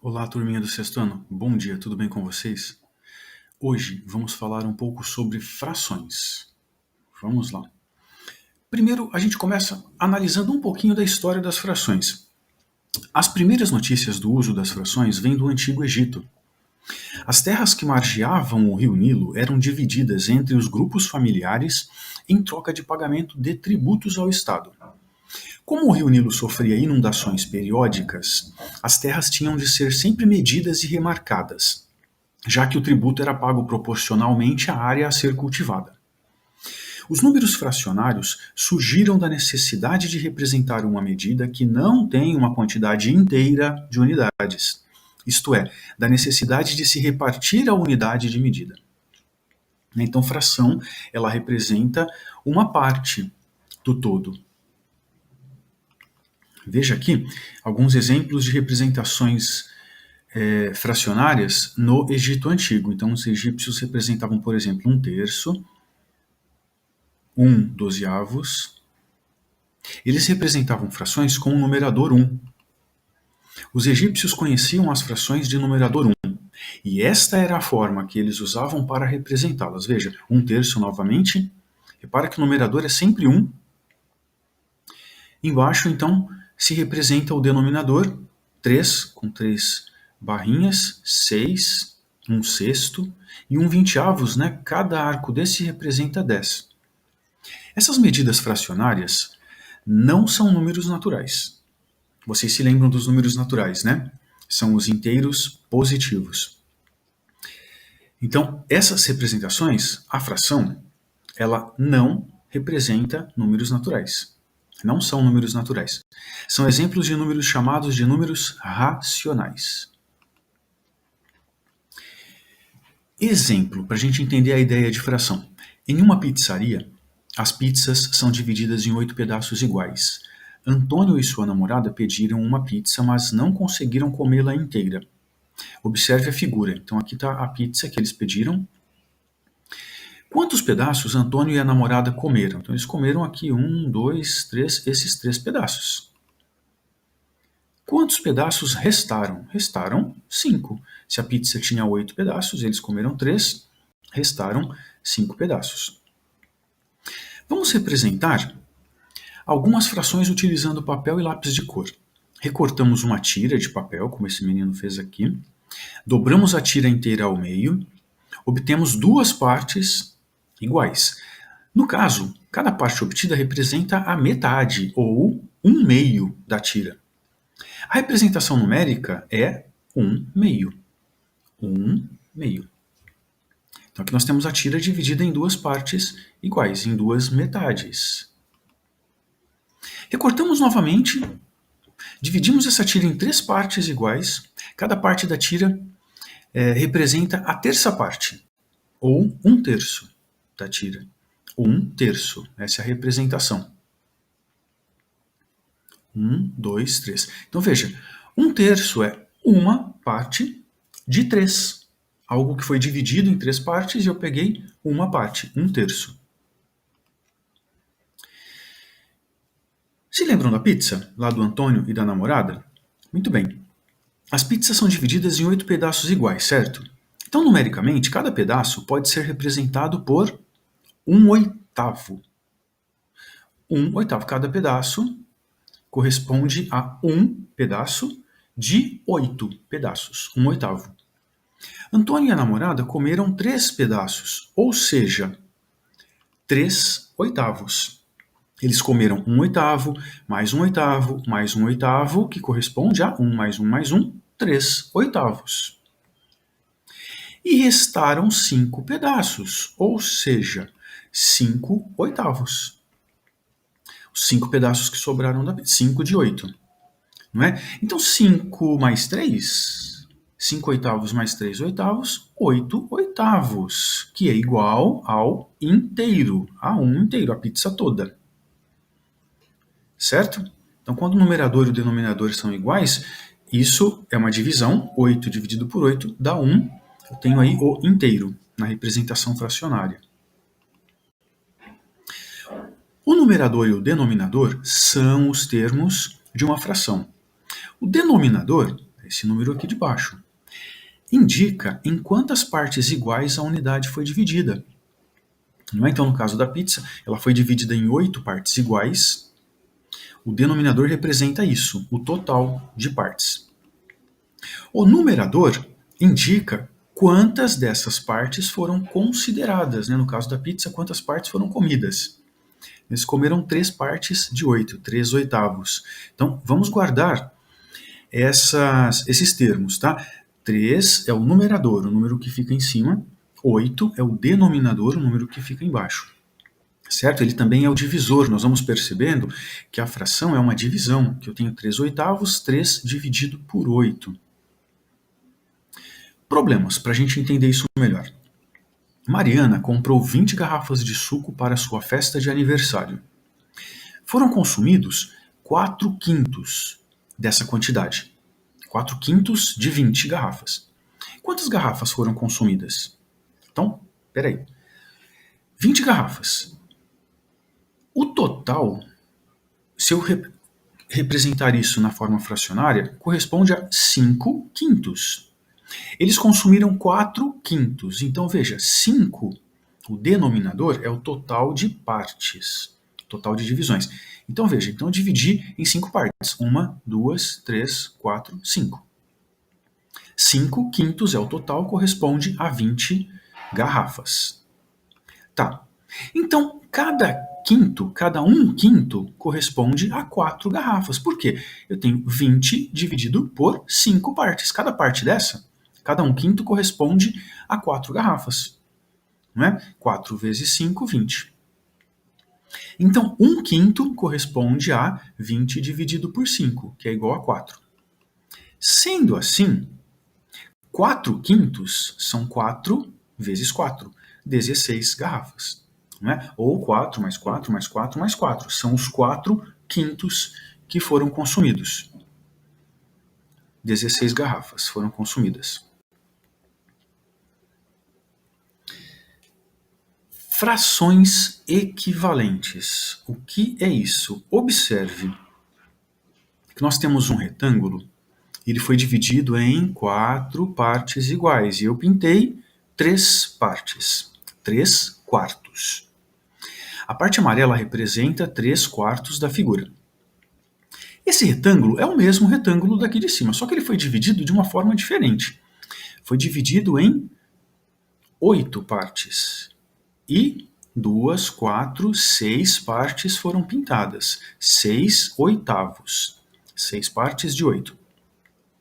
Olá, turminha do sexto ano. Bom dia, tudo bem com vocês? Hoje vamos falar um pouco sobre frações. Vamos lá. Primeiro, a gente começa analisando um pouquinho da história das frações. As primeiras notícias do uso das frações vêm do Antigo Egito. As terras que margeavam o rio Nilo eram divididas entre os grupos familiares em troca de pagamento de tributos ao Estado. Como o rio Nilo sofria inundações periódicas, as terras tinham de ser sempre medidas e remarcadas, já que o tributo era pago proporcionalmente à área a ser cultivada. Os números fracionários surgiram da necessidade de representar uma medida que não tem uma quantidade inteira de unidades, isto é, da necessidade de se repartir a unidade de medida. Então, fração, ela representa uma parte do todo. Veja aqui alguns exemplos de representações fracionárias no Egito Antigo. Então, os egípcios representavam, por exemplo, um terço, um dozeavos. Eles representavam frações com o numerador 1. Os egípcios conheciam as frações de numerador 1, e esta era a forma que eles usavam para representá-las. Veja, um terço novamente. Repara que o numerador é sempre 1. Embaixo, então, se representa o denominador 3, com 3 barrinhas, 6, um sexto, e um vinteavos, né? Cada arco desse representa 10. Essas medidas fracionárias não são números naturais. Vocês se lembram dos números naturais, né? São os inteiros positivos. Então, essas representações, a fração, ela não representa números naturais. Não são números naturais. São exemplos de números chamados de números racionais. Exemplo, para a gente entender a ideia de fração. Em uma pizzaria, as pizzas são divididas em 8 pedaços iguais. Antônio e sua namorada pediram uma pizza, mas não conseguiram comê-la inteira. Observe a figura. Então aqui está a pizza que eles pediram. Quantos pedaços Antônio e a namorada comeram? Então eles comeram aqui 1, 2, 3, esses 3 pedaços. Quantos pedaços restaram? Restaram 5. Se a pizza tinha 8 pedaços, eles comeram 3, restaram 5 pedaços. Vamos representar algumas frações utilizando papel e lápis de cor. Recortamos uma tira de papel, como esse menino fez aqui, dobramos a tira inteira ao meio, obtemos duas partes iguais. No caso, cada parte obtida representa a metade, ou um meio da tira. A representação numérica é 1/2. 1/2. Então aqui nós temos a tira dividida em duas partes iguais, em duas metades. Recortamos novamente, dividimos essa tira em 3 partes iguais. Cada parte da tira representa a terça parte, ou 1/3 da tira. 1/3, essa é a representação. 1, 2, 3. Então veja, 1/3 é uma parte de 3. Algo que foi dividido em 3 partes e eu peguei uma parte, 1/3. Se lembram da pizza, lá do Antônio e da namorada? Muito bem. As pizzas são divididas em 8 pedaços iguais, certo? Então, numericamente, cada pedaço pode ser representado por 1/8. 1/8. Cada pedaço corresponde a um pedaço de 8 pedaços, 1/8. Antônio e a namorada comeram 3 pedaços, ou seja, 3/8. Eles comeram 1/8, mais 1/8, mais 1/8, que corresponde a 1 mais 1 mais 1, 3/8. E restaram 5 pedaços, ou seja, 5/8. Os 5 pedaços que sobraram da 5 de 8. Não é? Então 5 mais 3, 5/8 mais 3/8, 8/8, que é igual ao inteiro, a 1 inteiro, a pizza toda. Certo? Então quando o numerador e o denominador são iguais, isso é uma divisão, 8 dividido por 8 dá 1, eu tenho aí o inteiro na representação fracionária. O numerador e o denominador são os termos de uma fração. O denominador, esse número aqui de baixo, indica em quantas partes iguais a unidade foi dividida. Não é? Então, no caso da pizza, ela foi dividida em 8 partes iguais. O denominador representa isso, o total de partes. O numerador indica quantas dessas partes foram consideradas, né? No caso da pizza, quantas partes foram comidas. Eles comeram 3 partes de 8, 3 oitavos. Então, vamos guardar esses termos, tá? 3 é o numerador, o número que fica em cima. 8 é o denominador, o número que fica embaixo. Certo? Ele também é o divisor. Nós vamos percebendo que a fração é uma divisão, que eu tenho 3 oitavos, 3 dividido por 8. Problemas, para a gente entender isso melhor. Mariana comprou 20 garrafas de suco para sua festa de aniversário. Foram consumidos 4 quintos dessa quantidade. 4 quintos de 20 garrafas. Quantas garrafas foram consumidas? Então, peraí. 20 garrafas. O total, se eu representar isso na forma fracionária, corresponde a 5 quintos. Eles consumiram 4 quintos. Então, veja, 5, o denominador, é o total de partes, total de divisões. Então, veja, então eu dividi em 5 partes. 1, 2, 3, 4, 5. 5 quintos é o total, corresponde a 20 garrafas. Tá. Então, cada um quinto, corresponde a 4 garrafas. Por quê? Eu tenho 20 dividido por 5 partes. Cada parte dessa, cada um quinto, corresponde a 4 garrafas. Não é? 4 vezes 5, 20. Então, 1 quinto corresponde a 20 dividido por 5, que é igual a 4. Sendo assim, 4 quintos são 4 vezes 4, 16 garrafas. Não é? Ou 4 mais 4 mais 4 mais 4. São os 4 quintos que foram consumidos. 16 garrafas foram consumidas. Frações equivalentes. O que é isso? Observe que nós temos um retângulo, ele foi dividido em 4 partes iguais, e eu pintei 3 partes, 3 quartos. A parte amarela representa 3 quartos da figura. Esse retângulo é o mesmo retângulo daqui de cima, só que ele foi dividido de uma forma diferente. Foi dividido em 8 partes. E 2, 4, 6 partes foram pintadas. 6 oitavos. 6 partes de 8.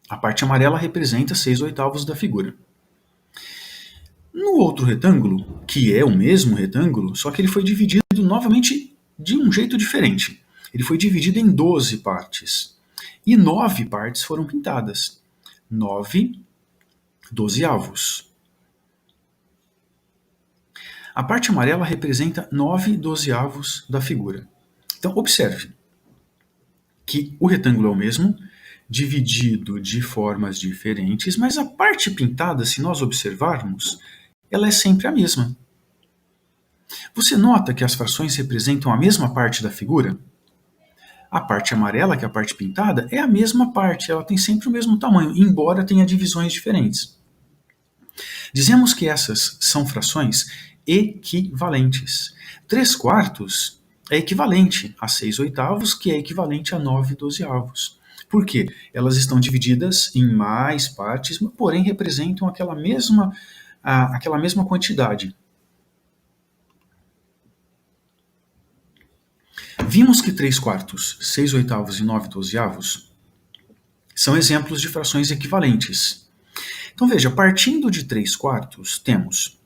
A parte amarela representa 6 oitavos da figura. No outro retângulo, que é o mesmo retângulo, só que ele foi dividido novamente de um jeito diferente. Ele foi dividido em 12 partes. E 9 partes foram pintadas. 9 dozeavos. A parte amarela representa 9 dozeavos da figura. Então, observe que o retângulo é o mesmo, dividido de formas diferentes, mas a parte pintada, se nós observarmos, ela é sempre a mesma. Você nota que as frações representam a mesma parte da figura? A parte amarela, que é a parte pintada, é a mesma parte, ela tem sempre o mesmo tamanho, embora tenha divisões diferentes. Dizemos que essas são frações equivalentes. 3 quartos é equivalente a 6 oitavos, que é equivalente a 9 dozeavos. Por quê? Elas estão divididas em mais partes, porém representam aquela mesma quantidade. Vimos que 3 quartos, 6 oitavos e 9 dozeavos são exemplos de frações equivalentes. Então veja, partindo de 3 quartos, temos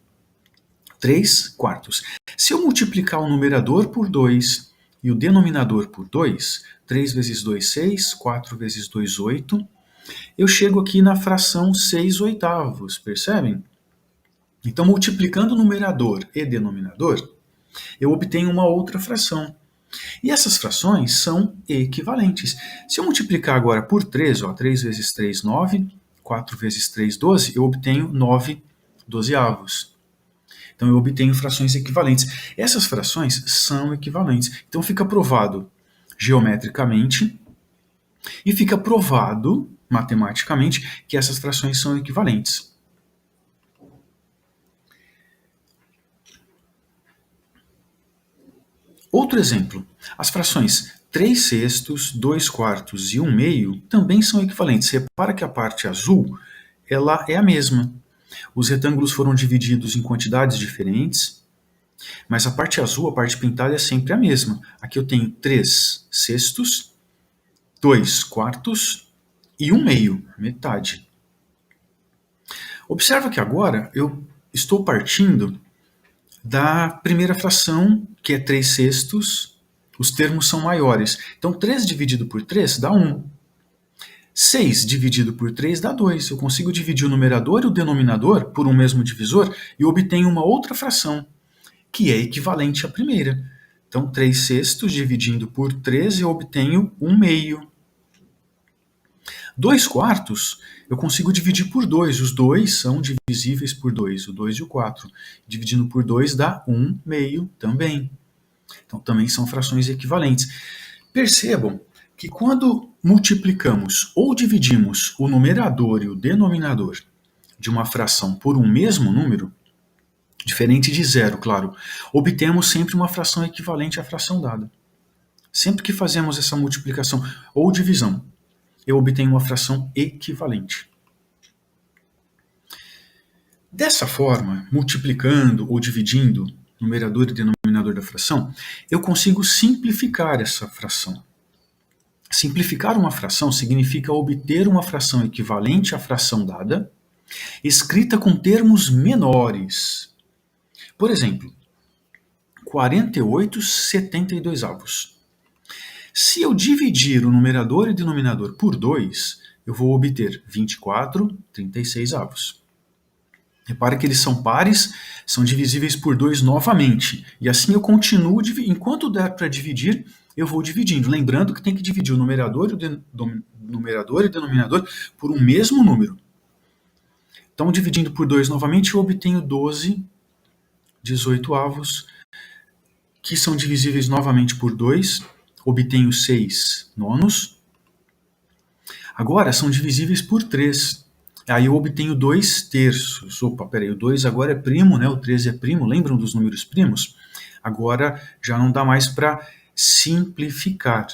3 quartos. Se eu multiplicar o numerador por 2 e o denominador por 2, 3 vezes 2, 6, 4 vezes 2, 8, eu chego aqui na fração 6 oitavos, percebem? Então, multiplicando o numerador e denominador, eu obtenho uma outra fração. E essas frações são equivalentes. Se eu multiplicar agora por 3, 3 vezes 3, 9, 4 vezes 3, 12, eu obtenho 9 dozeavos. Então eu obtenho frações equivalentes. Essas frações são equivalentes. Então fica provado geometricamente e fica provado matematicamente, que essas frações são equivalentes. Outro exemplo, as frações 3 sextos, 2 quartos e 1 meio também são equivalentes. Repara que a parte azul ela é a mesma. Os retângulos foram divididos em quantidades diferentes, mas a parte azul, a parte pintada, é sempre a mesma. Aqui eu tenho 3 sextos, 2 quartos e 1 meio, metade. Observa que agora eu estou partindo da primeira fração, que é 3 sextos, os termos são maiores. Então 3 dividido por 3 dá 1. 6 dividido por 3 dá 2. Eu consigo dividir o numerador e o denominador por um mesmo divisor e obtenho uma outra fração, que é equivalente à primeira. Então 3 sextos dividindo por 3 eu obtenho 1 meio. 2 quartos eu consigo dividir por 2. Os dois são divisíveis por 2, o 2 e o 4. Dividindo por 2 dá 1 meio também. Então também são frações equivalentes. Percebam que quando multiplicamos ou dividimos o numerador e o denominador de uma fração por um mesmo número, diferente de zero, claro, obtemos sempre uma fração equivalente à fração dada. Sempre que fazemos essa multiplicação ou divisão, eu obtenho uma fração equivalente. Dessa forma, multiplicando ou dividindo numerador e denominador da fração, eu consigo simplificar essa fração. Simplificar uma fração significa obter uma fração equivalente à fração dada, escrita com termos menores. Por exemplo, 48/72. Se eu dividir o numerador e denominador por 2, eu vou obter 24/36. Repare que eles são pares, são divisíveis por 2 novamente. E assim eu continuo, enquanto der para dividir, eu vou dividindo. Lembrando que tem que dividir o numerador e o denominador por um mesmo número. Então, dividindo por 2 novamente, eu obtenho 12/18, que são divisíveis novamente por 2. Obtenho 6/9. Agora, são divisíveis por 3. Aí eu obtenho 2/3. Opa, peraí, o 2 agora é primo, né? O 13 é primo. Lembram dos números primos? Agora já não dá mais para simplificar.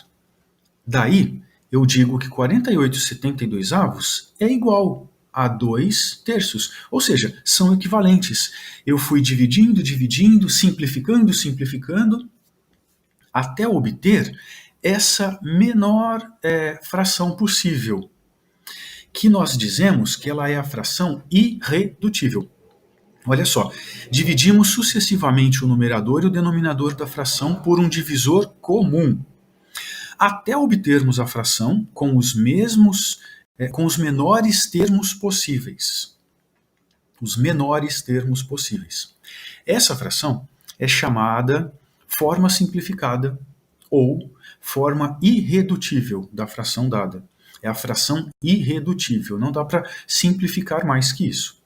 Daí, eu digo que 48/72 é igual a 2/3. Ou seja, são equivalentes. Eu fui dividindo, simplificando, até obter essa menor fração possível, que nós dizemos que ela é a fração irredutível. Olha só, dividimos sucessivamente o numerador e o denominador da fração por um divisor comum, até obtermos a fração com os menores termos possíveis. Os menores termos possíveis. Essa fração é chamada forma simplificada ou forma irredutível da fração dada. É a fração irredutível, não dá para simplificar mais que isso.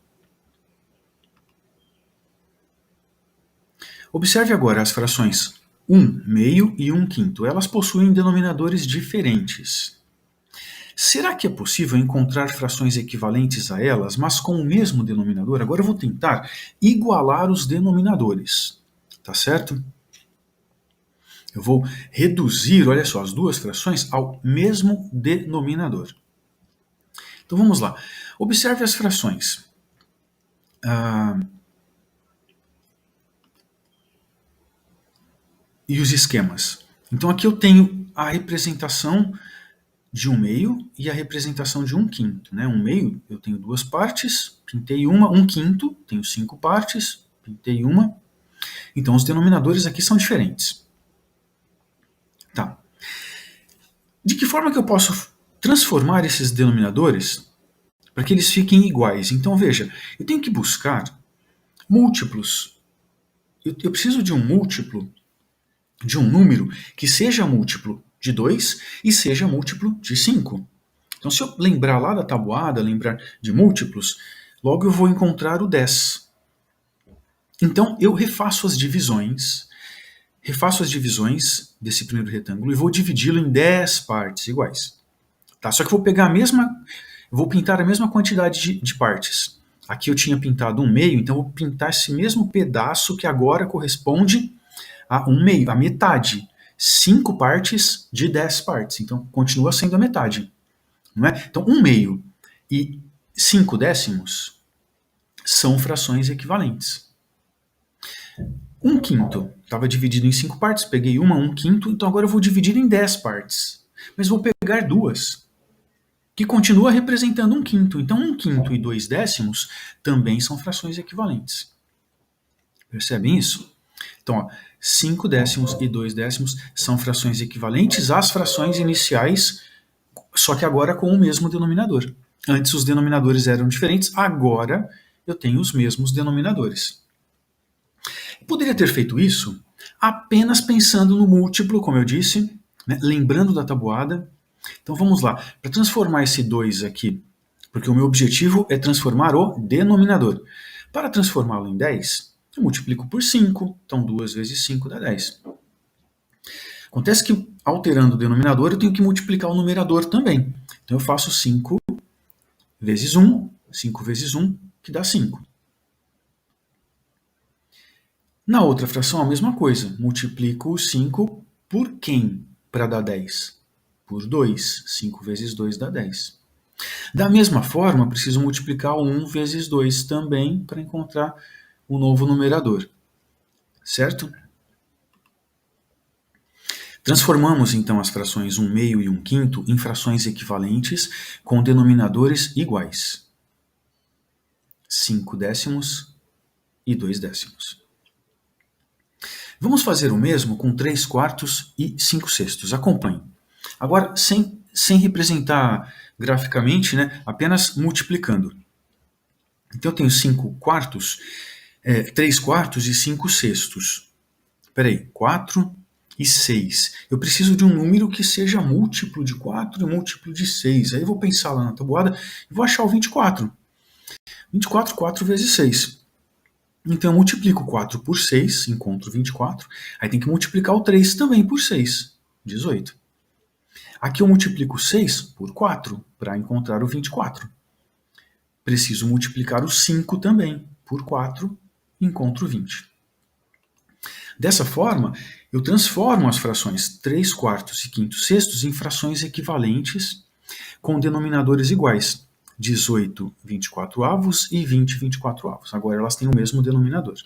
Observe agora as frações 1 meio e 1 quinto. Elas possuem denominadores diferentes. Será que é possível encontrar frações equivalentes a elas, mas com o mesmo denominador? Agora eu vou tentar igualar os denominadores, tá certo? Eu vou reduzir, olha só, as duas frações ao mesmo denominador. Então vamos lá. Observe as frações. E os esquemas. Então aqui eu tenho a representação de 1 meio e a representação de 1 quinto. Né? 1 meio eu tenho duas partes, pintei uma. 1 quinto, tenho 5 partes, pintei uma. Então os denominadores aqui são diferentes. Tá. De que forma que eu posso transformar esses denominadores para que eles fiquem iguais? Então veja, eu tenho que buscar múltiplos. Eu preciso de um múltiplo de um número que seja múltiplo de 2 e seja múltiplo de 5. Então se eu lembrar lá da tabuada, lembrar de múltiplos, logo eu vou encontrar o 10. Então eu refaço as divisões desse primeiro retângulo e vou dividi-lo em 10 partes iguais. Tá? Só que eu vou pegar vou pintar a mesma quantidade de partes. Aqui eu tinha pintado 1/2, então eu vou pintar esse mesmo pedaço que agora corresponde a 1/2, a metade. 5 partes de 10 partes, então continua sendo a metade. Não é? Então 1/2 e 5 décimos são frações equivalentes. 1/5 estava dividido em 5 partes, peguei 1/5, então agora eu vou dividir em 10 partes. Mas vou pegar 2, que continua representando 1/5. Então 1/5 e 2 décimos também são frações equivalentes. Percebem isso? Então, ó, 5 décimos e 2 décimos são frações equivalentes às frações iniciais, só que agora com o mesmo denominador. Antes os denominadores eram diferentes, agora eu tenho os mesmos denominadores. Eu poderia ter feito isso apenas pensando no múltiplo, como eu disse, né, lembrando da tabuada. Então vamos lá, para transformar esse 2 aqui, porque o meu objetivo é transformar o denominador. Para transformá-lo em 10, eu multiplico por 5, então 2 vezes 5 dá 10. Acontece que, alterando o denominador, eu tenho que multiplicar o numerador também. Então eu faço 5 vezes 1, 5 vezes 1, que dá 5. Na outra fração, a mesma coisa. Multiplico o 5 por quem para dar 10? Por 2. 5 vezes 2 dá 10. Da mesma forma, preciso multiplicar o 1 vezes 2 também para encontrar o novo numerador. Certo? Transformamos então as frações 1/2 e 1/5 em frações equivalentes com denominadores iguais. 5 décimos e 2 décimos. Vamos fazer o mesmo com 3 quartos e 5 sextos. Acompanhe. Agora, sem representar graficamente, né, apenas multiplicando. Então, eu tenho 5 quartos, 3 quartos e 5 sextos. Espera aí, 4 e 6. Eu preciso de um número que seja múltiplo de 4 e múltiplo de 6. Aí eu vou pensar lá na tabuada e vou achar o 24. 24, 4 vezes 6. Então eu multiplico 4 por 6, encontro 24. Aí tem que multiplicar o 3 também por 6, 18. Aqui eu multiplico 6 por 4 para encontrar o 24. Preciso multiplicar o 5 também por 4 e encontro 20. Dessa forma, eu transformo as frações 3 quartos e 5 sextos em frações equivalentes com denominadores iguais. 18 24avos e 20 24avos. Agora elas têm o mesmo denominador.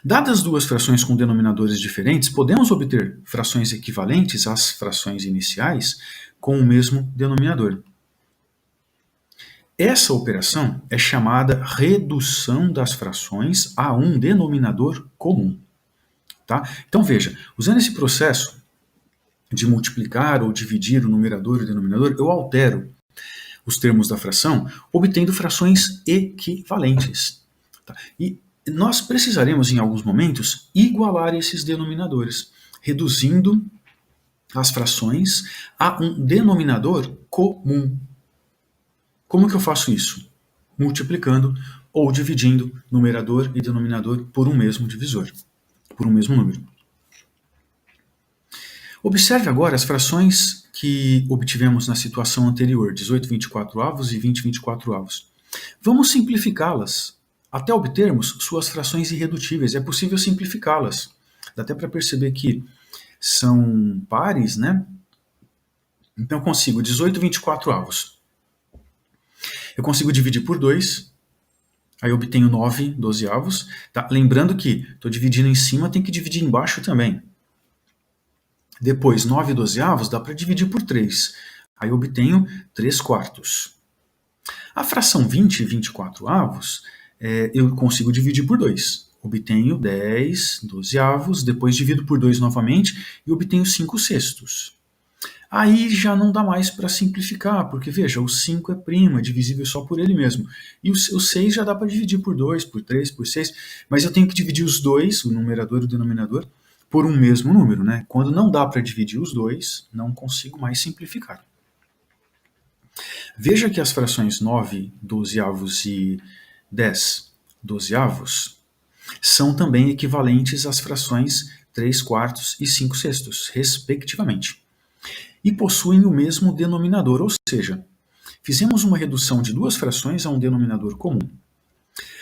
Dadas duas frações com denominadores diferentes, podemos obter frações equivalentes às frações iniciais com o mesmo denominador. Essa operação é chamada redução das frações a um denominador comum. Tá? Então veja, usando esse processo de multiplicar ou dividir o numerador e o denominador, eu altero os termos da fração, obtendo frações equivalentes. Tá? E nós precisaremos, em alguns momentos, igualar esses denominadores, reduzindo as frações a um denominador comum. Como que eu faço isso? Multiplicando ou dividindo numerador e denominador por um mesmo divisor, por um mesmo número. Observe agora as frações que obtivemos na situação anterior, 18 24avos e 20 24avos. Vamos simplificá-las até obtermos suas frações irredutíveis. É possível simplificá-las. Dá até para perceber que são pares, né? Então eu consigo 18 24avos. Eu consigo dividir por 2, aí eu obtenho 9 12avos. Tá? Lembrando que estou dividindo em cima, tem que dividir embaixo também. Depois, 9 12avos dá para dividir por 3. Aí eu obtenho 3 quartos. A fração 20 24avos, eu consigo dividir por 2. Obtenho 10 12avos, depois divido por 2 novamente e obtenho 5 sextos. Aí já não dá mais para simplificar, porque veja, o 5 é primo, é divisível só por ele mesmo. E o 6 já dá para dividir por 2, por 3, por 6, mas eu tenho que dividir os dois, o numerador e o denominador, por um mesmo número, né? Quando não dá para dividir os dois, não consigo mais simplificar. Veja que as frações 9 12avos e 10 12avos são também equivalentes às frações 3 quartos e 5 sextos, respectivamente. e possuem o mesmo denominador, ou seja, fizemos uma redução de duas frações a um denominador comum.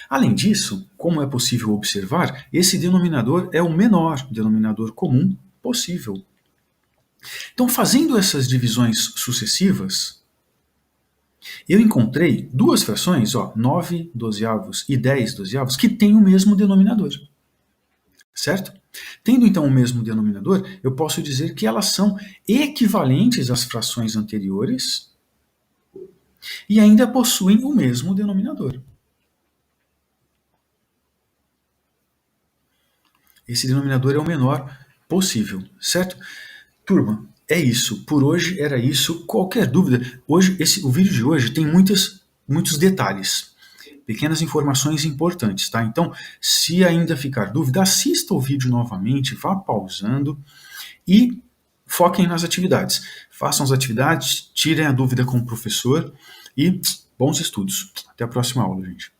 Além disso, como é possível observar, esse denominador é o menor denominador comum possível. Então, fazendo essas divisões sucessivas, eu encontrei duas frações, 9 dozeavos e 10 dozeavos, que têm o mesmo denominador. Certo? Tendo então o mesmo denominador, eu posso dizer que elas são equivalentes às frações anteriores e ainda possuem o mesmo denominador. Esse denominador é o menor possível, certo? Turma, é isso. Por hoje era isso. Qualquer dúvida, o vídeo de hoje tem muitos detalhes, pequenas informações importantes, tá? Então, se ainda ficar dúvida, assista o vídeo novamente, vá pausando e foquem nas atividades. Façam as atividades, tirem a dúvida com o professor e bons estudos. Até a próxima aula, gente.